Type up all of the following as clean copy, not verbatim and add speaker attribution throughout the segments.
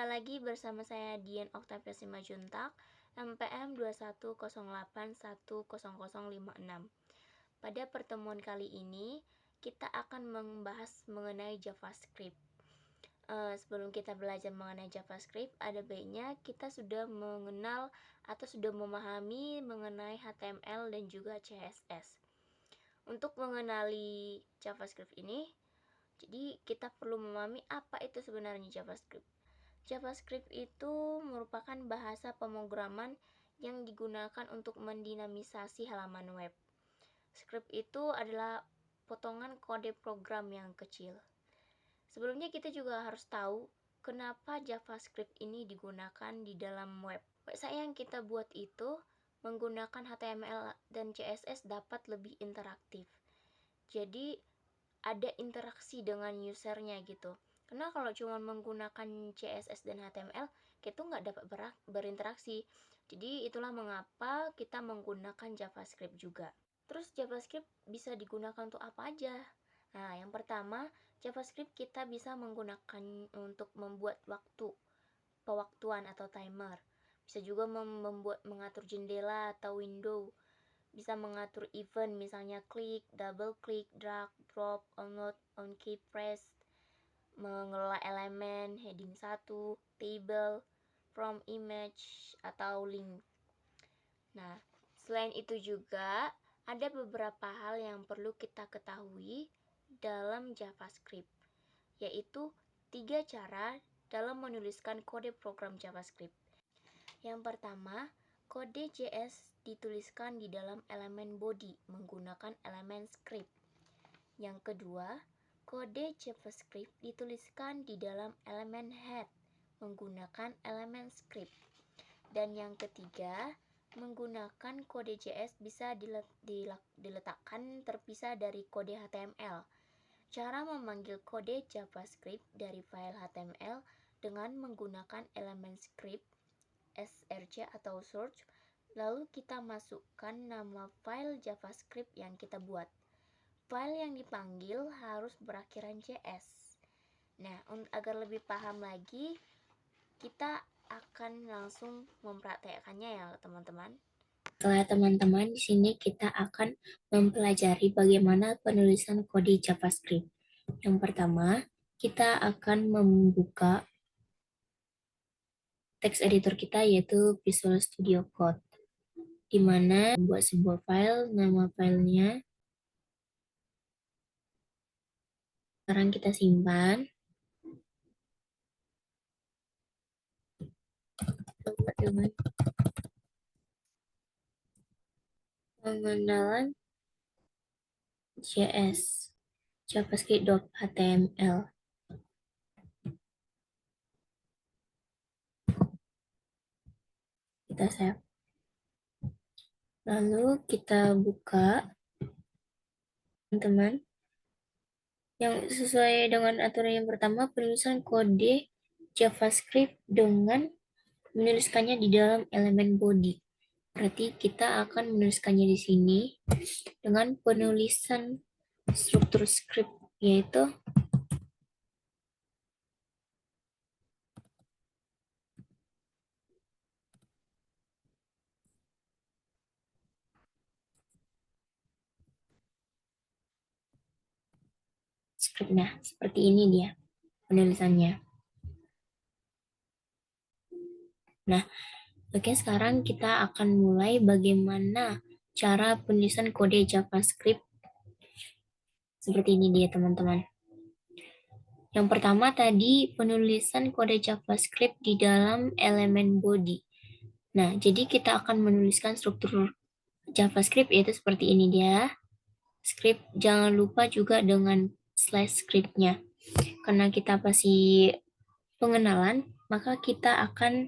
Speaker 1: Jumpa lagi bersama saya Dian Oktavia Simajuntak, MPM 210810056. Pada pertemuan kali ini, kita akan membahas mengenai JavaScript. Sebelum kita belajar mengenai JavaScript, ada baiknya kita sudah mengenal atau sudah memahami mengenai HTML dan juga CSS. Untuk mengenali JavaScript ini, jadi kita perlu memahami apa itu sebenarnya JavaScript. JavaScript itu merupakan bahasa pemrograman yang digunakan untuk mendinamisasi halaman web. Script itu adalah potongan kode program yang kecil. Sebelumnya kita juga harus tahu kenapa JavaScript ini digunakan di dalam web. Website yang kita buat itu menggunakan HTML dan CSS dapat lebih interaktif. Jadi ada interaksi dengan usernya gitu. Karena kalau cuma menggunakan CSS dan HTML, kita nggak dapat berinteraksi. Jadi itulah mengapa kita menggunakan JavaScript juga. Terus JavaScript bisa digunakan untuk apa aja? Nah, yang pertama, JavaScript kita bisa menggunakan untuk membuat pewaktuan atau timer. Bisa juga mengatur jendela atau window. Bisa mengatur event, misalnya klik, double klik, drag, drop, onload, onkey, press, mengelola elemen, heading 1, table, from image, atau link. Nah, selain itu juga ada beberapa hal yang perlu kita ketahui dalam JavaScript, yaitu 3 cara dalam menuliskan kode program JavaScript. Yang pertama, kode JS dituliskan di dalam elemen body menggunakan elemen script. Yang kedua, kode JavaScript dituliskan di dalam elemen head menggunakan elemen script. Dan yang ketiga, menggunakan kode JS bisa diletakkan terpisah dari kode HTML. Cara memanggil kode JavaScript dari file HTML dengan menggunakan elemen script src atau search, lalu kita masukkan nama file JavaScript yang kita buat. File yang dipanggil harus berakhiran JS. Nah, agar lebih paham lagi, kita akan langsung mempraktekkannya ya, teman-teman.
Speaker 2: Setelah teman-teman, di sini kita akan mempelajari bagaimana penulisan kode JavaScript. Yang pertama, kita akan membuka text editor kita yaitu Visual Studio Code, di mana membuat sebuah file, nama filenya. Sekarang kita simpan. Dengan pengenalan JS, javascript.html. Kita save. Lalu kita buka, teman-teman. Yang sesuai dengan aturan yang pertama, penulisan kode JavaScript dengan menuliskannya di dalam elemen body. Berarti kita akan menuliskannya di sini dengan penulisan struktur script, yaitu scriptnya. Seperti ini dia penulisannya. Nah, oke, sekarang kita akan mulai bagaimana cara penulisan kode JavaScript. Seperti ini dia, teman-teman. Yang pertama tadi penulisan kode JavaScript di dalam elemen body. Nah, jadi kita akan menuliskan struktur JavaScript yaitu seperti ini dia. Script, jangan lupa juga dengan slash scriptnya. Karena kita pasti pengenalan, maka kita akan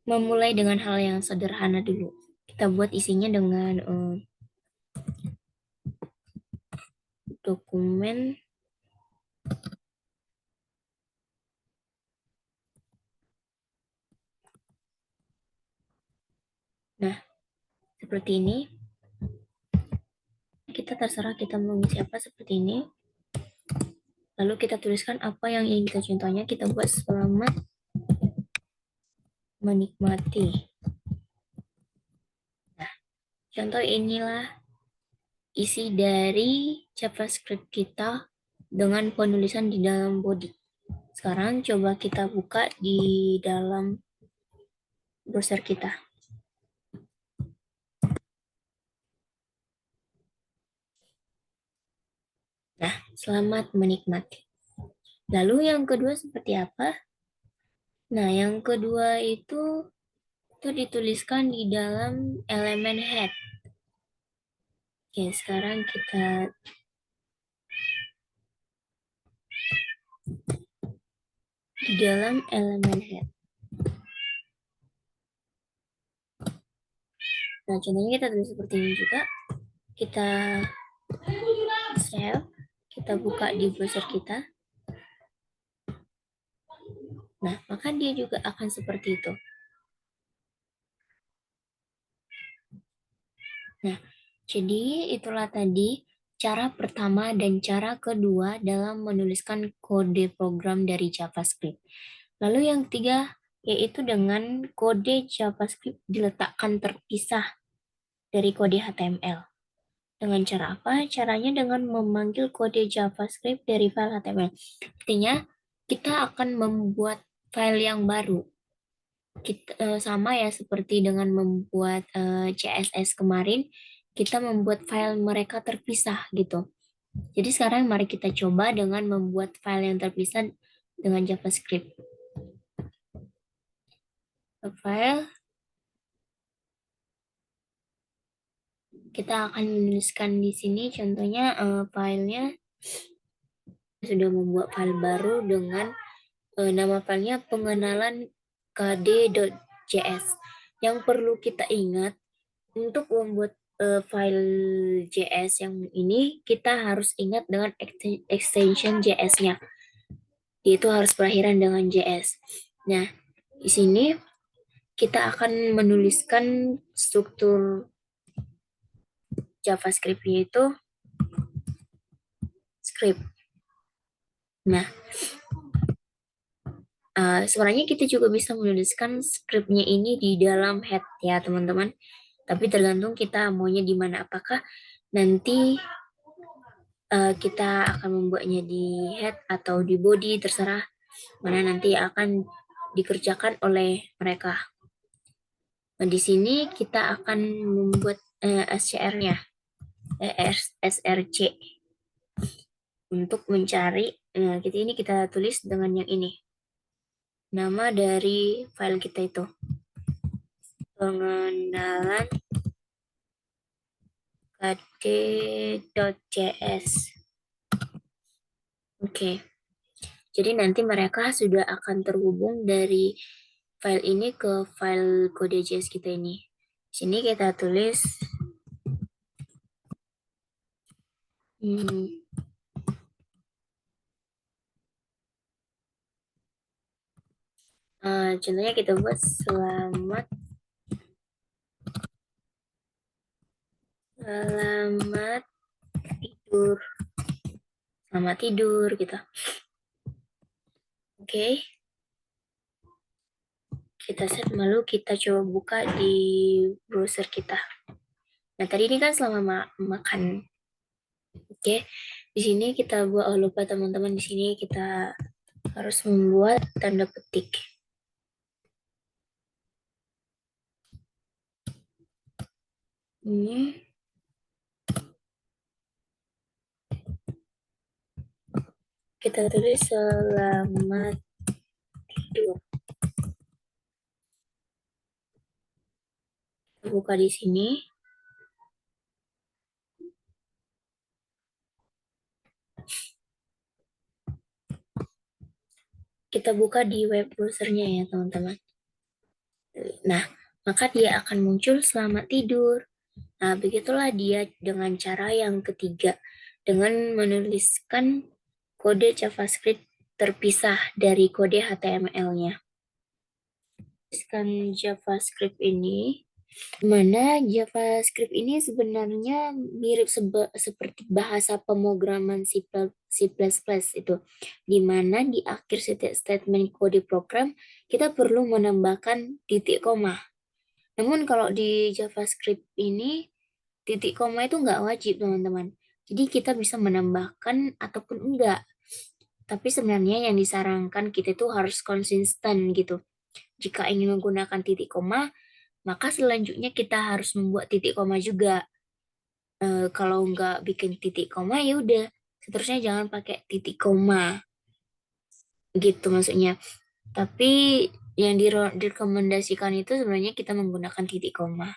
Speaker 2: memulai dengan hal yang sederhana dulu. Kita buat isinya dengan dokumen nah, seperti ini. Kita terserah kita mau ngisi apa seperti ini. Lalu kita tuliskan apa yang ingin kita contohnya. Kita buat selamat menikmati. Nah, contoh inilah isi dari JavaScript kita dengan penulisan di dalam body. Sekarang coba kita buka di dalam browser kita. Nah, selamat menikmati. Lalu yang kedua seperti apa? Nah, yang kedua itu dituliskan di dalam elemen head. Oke, sekarang kita di dalam elemen head. Nah, contohnya kita tulis seperti ini juga. Kita save, kita buka di browser kita. Nah, maka dia juga akan seperti itu. Nah, jadi itulah tadi cara pertama dan cara kedua dalam menuliskan kode program dari JavaScript. Lalu yang ketiga, yaitu dengan kode JavaScript diletakkan terpisah dari kode HTML. Dengan cara apa? Caranya dengan memanggil kode JavaScript dari file HTML. Artinya, kita akan membuat file yang baru. Sama ya seperti dengan membuat CSS kemarin, kita membuat file mereka terpisah gitu. Jadi sekarang mari kita coba dengan membuat file yang terpisah dengan JavaScript. File, kita akan menuliskan di sini contohnya filenya sudah membuat file baru dengan nama filenya pengenalan kd.js. Yang perlu kita ingat untuk membuat file JS yang ini kita harus ingat dengan extension JS-nya. Itu harus berakhiran dengan JS. Nah, di sini kita akan menuliskan struktur JavaScript yaitu script. Nah, sebenarnya kita juga bisa menuliskan scriptnya ini di dalam head ya teman-teman. Tapi tergantung kita maunya di mana. Apakah nanti kita akan membuatnya di head atau di body, terserah mana nanti akan dikerjakan oleh mereka. Nah, di sini kita akan membuat SCR-nya, SRC untuk mencari. Kita tulis dengan yang ini. Nama dari file kita itu pengenalan kd.js. Oke. Jadi nanti mereka sudah akan terhubung dari file ini ke file kode.js kita ini. Sini kita tulis contohnya kita buat selamat tidur. Selamat tidur gitu. Oke. Kita set lalu kita coba buka di browser kita. Nah, tadi ini kan selama makan. Oke. Di sini kita buat, lupa teman-teman, di sini kita harus membuat tanda petik. Ini kita tulis selamat tidur. Kita buka di sini. Kita buka di web browsernya ya teman-teman. Nah, maka dia akan muncul selamat tidur. Nah, begitulah dia dengan cara yang ketiga, dengan menuliskan kode JavaScript terpisah dari kode HTML-nya. Tuliskan JavaScript ini Mana JavaScript ini sebenarnya mirip seperti bahasa pemrograman C++ itu, di mana di akhir setiap statement kode program kita perlu menambahkan titik koma. Namun kalau di JavaScript ini titik koma itu nggak wajib teman-teman. Jadi kita bisa menambahkan ataupun enggak. Tapi sebenarnya yang disarankan kita itu harus konsisten gitu. Jika ingin menggunakan titik koma, maka selanjutnya kita harus membuat titik koma juga. Kalau nggak bikin titik koma ya udah, seterusnya jangan pakai titik koma. Gitu maksudnya. Tapi yang direkomendasikan itu sebenarnya kita menggunakan titik koma.